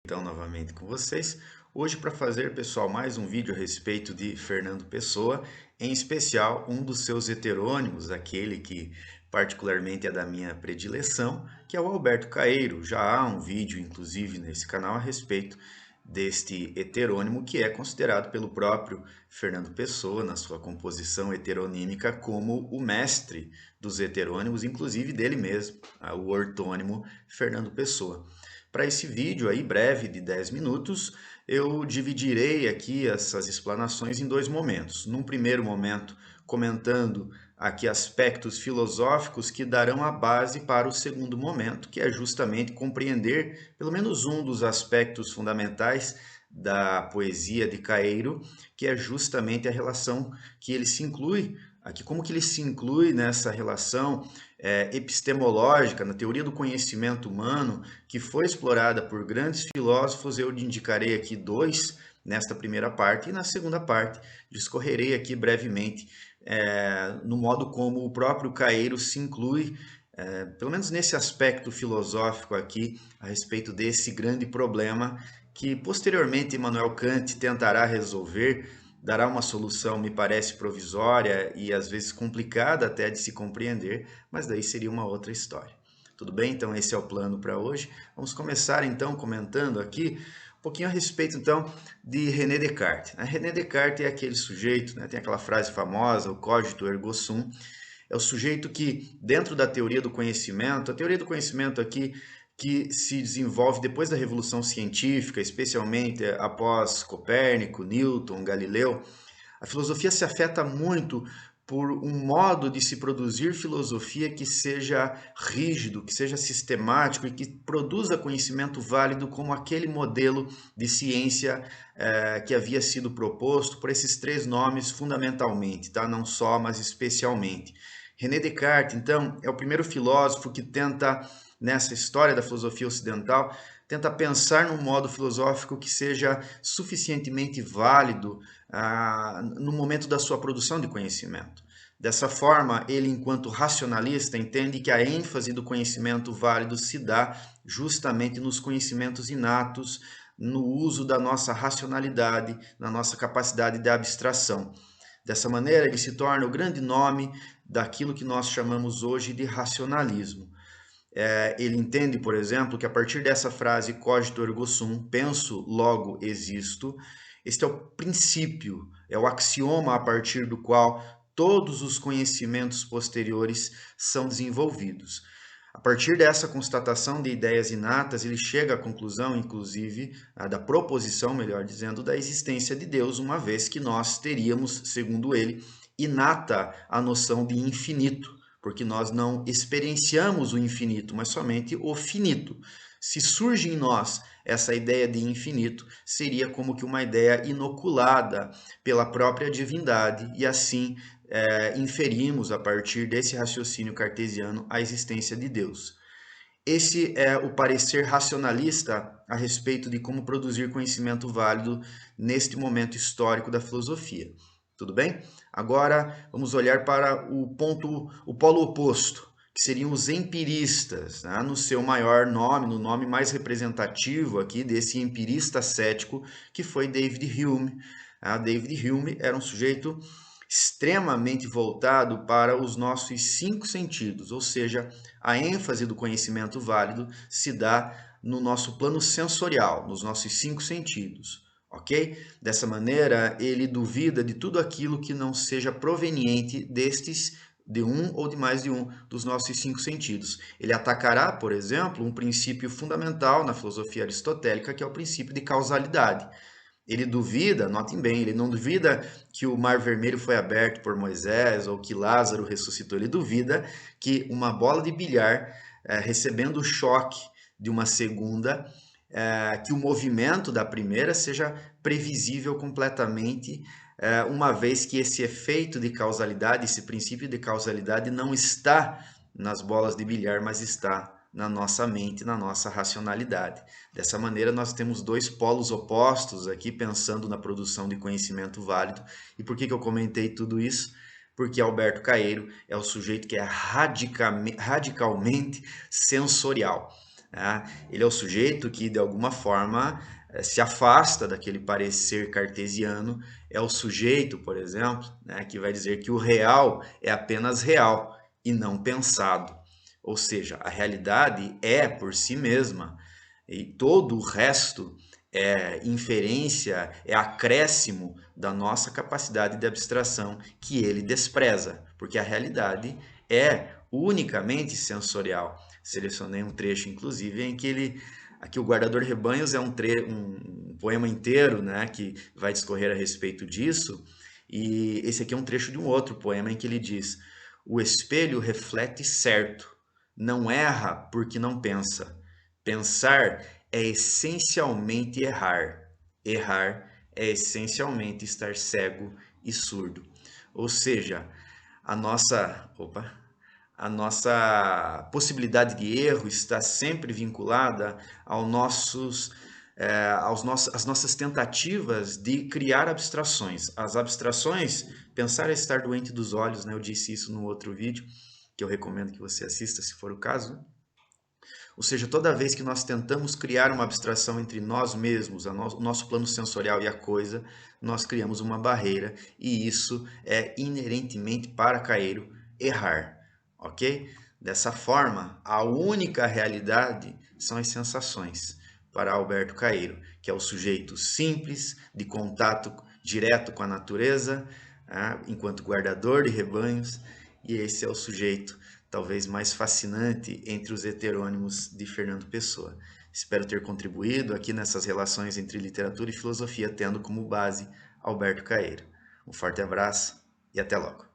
Então, novamente com vocês, hoje para fazer, pessoal, mais um vídeo a respeito de Fernando Pessoa, em especial um dos seus heterônimos, aquele que particularmente é da minha predileção, que é o Alberto Caeiro. Já há um vídeo, inclusive, nesse canal a respeito deste heterônimo, que é considerado pelo próprio Fernando Pessoa, na sua composição heteronímica, como o mestre dos heterônimos, inclusive dele mesmo, o ortônimo Fernando Pessoa. Para esse vídeo aí breve de 10 minutos, eu dividirei aqui essas explanações em dois momentos. Num primeiro momento, comentando aqui aspectos filosóficos que darão a base para o segundo momento, que é justamente compreender pelo menos um dos aspectos fundamentais da poesia de Caeiro, que é justamente a relação que ele se inclui aqui, como que ele se inclui nessa relação epistemológica, na teoria do conhecimento humano, que foi explorada por grandes filósofos. Eu indicarei aqui dois nesta primeira parte, e na segunda parte discorrerei aqui brevemente no modo como o próprio Caeiro se inclui, pelo menos nesse aspecto filosófico aqui, a respeito desse grande problema que posteriormente Immanuel Kant tentará resolver, dará uma solução, me parece, provisória e às vezes complicada até de se compreender, mas daí seria uma outra história. Tudo bem? Então esse é o plano para hoje. Vamos começar então comentando aqui um pouquinho a respeito então de René Descartes. René Descartes é aquele sujeito, tem aquela frase famosa, o cogito ergo sum, é o sujeito que, dentro da teoria do conhecimento, a teoria do conhecimento aqui que se desenvolve depois da Revolução Científica, especialmente após Copérnico, Newton, Galileu, a filosofia se afeta muito por um modo de se produzir filosofia que seja rígido, que seja sistemático e que produza conhecimento válido como aquele modelo de ciência que havia sido proposto por esses três nomes fundamentalmente, tá? Não só, mas especialmente. René Descartes, então, é o primeiro filósofo que tenta, nessa história da filosofia ocidental, tenta pensar num modo filosófico que seja suficientemente válido no momento da sua produção de conhecimento. Dessa forma, ele, enquanto racionalista, entende que a ênfase do conhecimento válido se dá justamente nos conhecimentos inatos, no uso da nossa racionalidade, na nossa capacidade de abstração. Dessa maneira, ele se torna o grande nome daquilo que nós chamamos hoje de racionalismo. Ele entende, por exemplo, que a partir dessa frase cogito ergo sum, penso, logo existo, este é o princípio, é o axioma a partir do qual todos os conhecimentos posteriores são desenvolvidos. A partir dessa constatação de ideias inatas, ele chega à conclusão, inclusive, da proposição, melhor dizendo, da existência de Deus, uma vez que nós teríamos, segundo ele, inata a noção de infinito, porque nós não experienciamos o infinito, mas somente o finito. Se surge em nós essa ideia de infinito, seria como que uma ideia inoculada pela própria divindade, e assim inferimos, a partir desse raciocínio cartesiano, a existência de Deus. Esse é o parecer racionalista a respeito de como produzir conhecimento válido neste momento histórico da filosofia. Tudo bem? Agora vamos olhar para o polo oposto, que seriam os empiristas, né? No seu maior nome, no nome mais representativo aqui desse empirista cético, que foi David Hume. David Hume era um sujeito extremamente voltado para os nossos cinco sentidos, ou seja, a ênfase do conhecimento válido se dá no nosso plano sensorial, nos nossos cinco sentidos, ok? Dessa maneira, ele duvida de tudo aquilo que não seja proveniente de um ou de mais de um dos nossos cinco sentidos. Ele atacará, por exemplo, um princípio fundamental na filosofia aristotélica, que é o princípio de causalidade. Ele duvida, notem bem, ele não duvida que o Mar Vermelho foi aberto por Moisés ou que Lázaro ressuscitou. Ele duvida que uma bola de bilhar, recebendo o choque de uma segunda, que o movimento da primeira seja previsível completamente, uma vez que esse efeito de causalidade, esse princípio de causalidade não está nas bolas de bilhar, mas está na nossa mente, na nossa racionalidade. Dessa maneira, nós temos dois polos opostos aqui, pensando na produção de conhecimento válido. E por que eu comentei tudo isso? Porque Alberto Caeiro é o sujeito que é radicalmente sensorial. né? Ele é o sujeito que, de alguma forma, se afasta daquele parecer cartesiano. É o sujeito, por exemplo, né, que vai dizer que o real é apenas real e não pensado. Ou seja, a realidade é por si mesma e todo o resto é inferência, é acréscimo da nossa capacidade de abstração que ele despreza, porque a realidade é unicamente sensorial. Selecionei um trecho, inclusive, em que ele, aqui o Guardador de Rebanhos é um poema inteiro, né, que vai discorrer a respeito disso, e esse aqui é um trecho de um outro poema em que ele diz: o espelho reflete certo, não erra porque não pensa. Pensar é essencialmente errar. Errar é essencialmente estar cego e surdo. Ou seja, a nossa possibilidade de erro está sempre vinculada às nossas tentativas de criar abstrações. As abstrações, pensar é estar doente dos olhos, né? Eu disse isso no outro vídeo, que eu recomendo que você assista, se for o caso, né? Ou seja, toda vez que nós tentamos criar uma abstração entre nós mesmos, o nosso plano sensorial e a coisa, nós criamos uma barreira e isso é inerentemente para Caeiro errar, ok? Dessa forma, a única realidade são as sensações para Alberto Caeiro, que é o sujeito simples, de contato direto com a natureza, enquanto guardador de rebanhos, e esse é o sujeito talvez mais fascinante entre os heterônimos de Fernando Pessoa. Espero ter contribuído aqui nessas relações entre literatura e filosofia, tendo como base Alberto Caeiro. Um forte abraço e até logo.